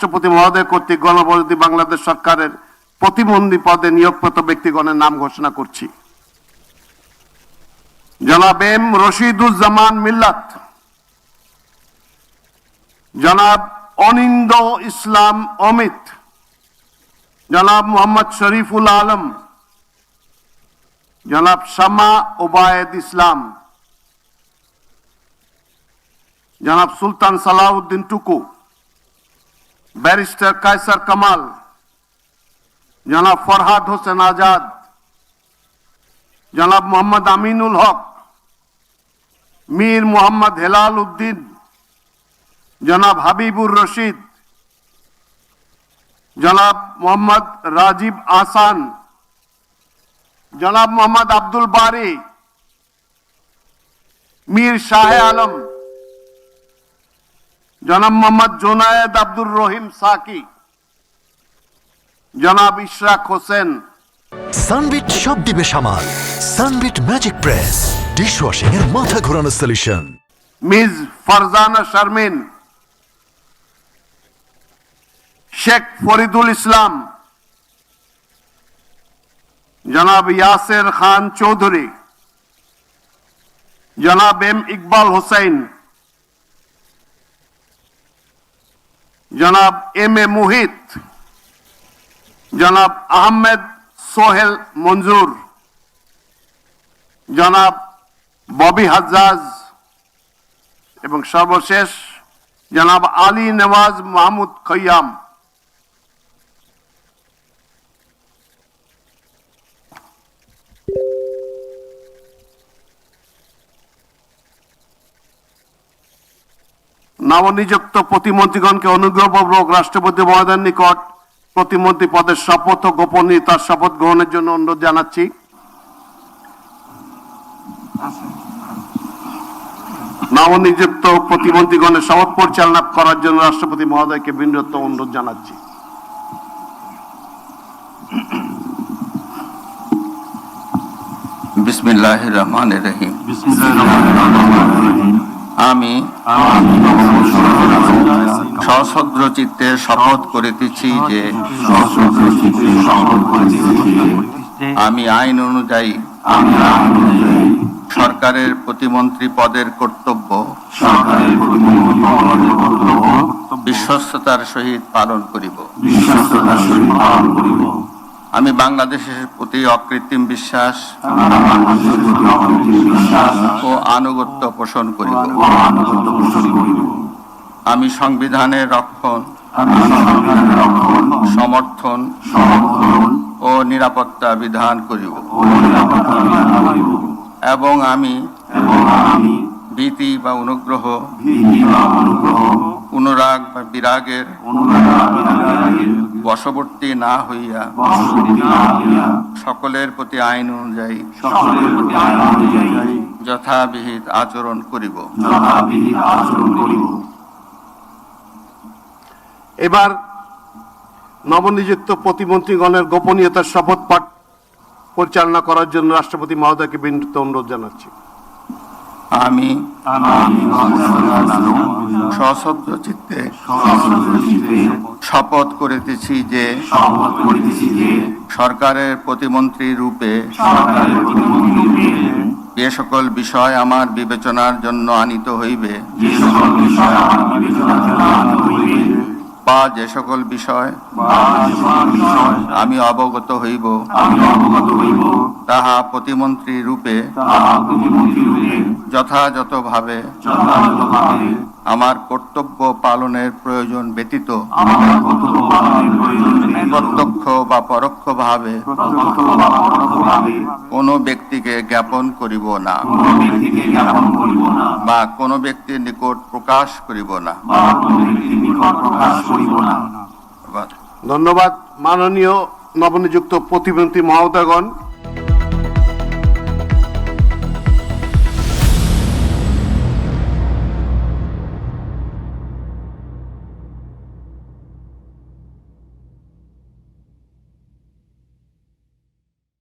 রাষ্ট্রপতি মহোদয় কর্তৃক গণবিরোধী বাংলাদেশ সরকারের প্রতিবন্ধী পদে নিয়োগপ্রাপ্ত ব্যক্তিগণের নাম ঘোষণা করছি। জনাব এম রশিদুজ্জামান মিল্লাত, জনাব অনিন্দ ইসলাম অমিত, জনাব মোহাম্মদ শরীফুল আলম, জনাব শামা ওবায়েদ ইসলাম, জনাব সুলতান সালাউদ্দিন টুকু, ব্যারিস্টার কায়সার কামাল, জনাব ফরহাদ হোসেন আজাদ, জনাব মোহাম্মদ আমিনুল হক, মীর মোহাম্মদ হেলাল উদ্দিন, জনাব হাবিবুর রশিদ, জনাব মোহাম্মদ রাজীব আহসান, জনাব মোহাম্মদ আব্দুল বারি, মীর শাহে আলম, জনাব মোহাম্মদ জোনায়েদ আব্দুর রহিম সাকি, জনাব ইশরাক হোসেন। সানবিট সব দিবে সামাল। সানবিট ম্যাজিক প্রেস ডিশওয়াশিং এর মাথা ঘোরানো সলিউশন। মিস ফারজানা শারমিন, শেখ ফরিদুল ইসলাম, জনাব ইয়াসের খান চৌধুরী, জনাব এম ইকবাল হোসেন, জনাব এম এ মুহিত, জনাব আহমেদ সোহেল মঞ্জুর, জনাব ববি হাজ্জাজ এবং সর্বশেষ জনাব আলী নওয়াজ মাহমুদ খৈয়াম। নবনিযুক্ত প্রতিমন্ত্রীগণকে অনুগ্রহপূর্বক রাষ্ট্রপতি মহোদয়ের নিকট প্রতিমন্ত্রী পদের শপথ ও গোপনীয়তার শপথ গ্রহণের জন্য অনুরোধ জানাচ্ছি। নবনিযুক্ত প্রতিমন্ত্রীগণের শপথ পরিচালনা করার জন্য রাষ্ট্রপতি মহোদয়কে বিনীত অনুরোধ জানাচ্ছি। বিসমিল্লাহির রহমানির রহিম। আমি সশ্রদ্ধ চিত্তে শপথ করিতেছি যে আমি আইন অনুযায়ী সরকারের প্রতিমন্ত্রী পদের কর্তব্য বিশ্বস্ততার সহিত পালন করিব। আমি বাংলাদেশের প্রতি অকৃত্রিম বিশ্বাস ও আনুগত্য পোষণ করিব। আমি সংবিধানের রক্ষণ, সমর্থন ও নিরাপত্তা বিধান করিব এবং আমি ভীতি বা অনুগ্রহ, অনুরাগ বা বিরাগের বশবর্তী না হইয়া সকলের প্রতি আইন অনুযায়ী যথাবিহিত আচরণ করিব। এবার নবনিযুক্ত প্রতিমন্ত্রীগণের গোপনীয়তার শপথ পাঠ পরিচালনা করার জন্য রাষ্ট্রপতি মহোদয়কে বিনীত অনুরোধ জানাচ্ছি। আমি সশ্রদ্ধ চিত্তে শপথ করিতেছি যে সরকারের প্রতিমন্ত্রী রূপে যে সকল বিষয় আমার বিবেচনার জন্য আনিত হইবে বা যে সকল বিষয় আমি অবগত হইব তাহা প্রতিমন্ত্রী রূপে যথাযথভাবে আমার কর্তব্য পালনের প্রয়োজন ব্যতীত প্রত্যক্ষ বা পরোক্ষভাবে কোনো ব্যক্তিকে জ্ঞাপন করিব না বা কোনো ব্যক্তির নিকট প্রকাশ করিব না। ধন্যবাদ। মাননীয় নবনিযুক্ত প্রতিমন্ত্রী মহোদয়গণ,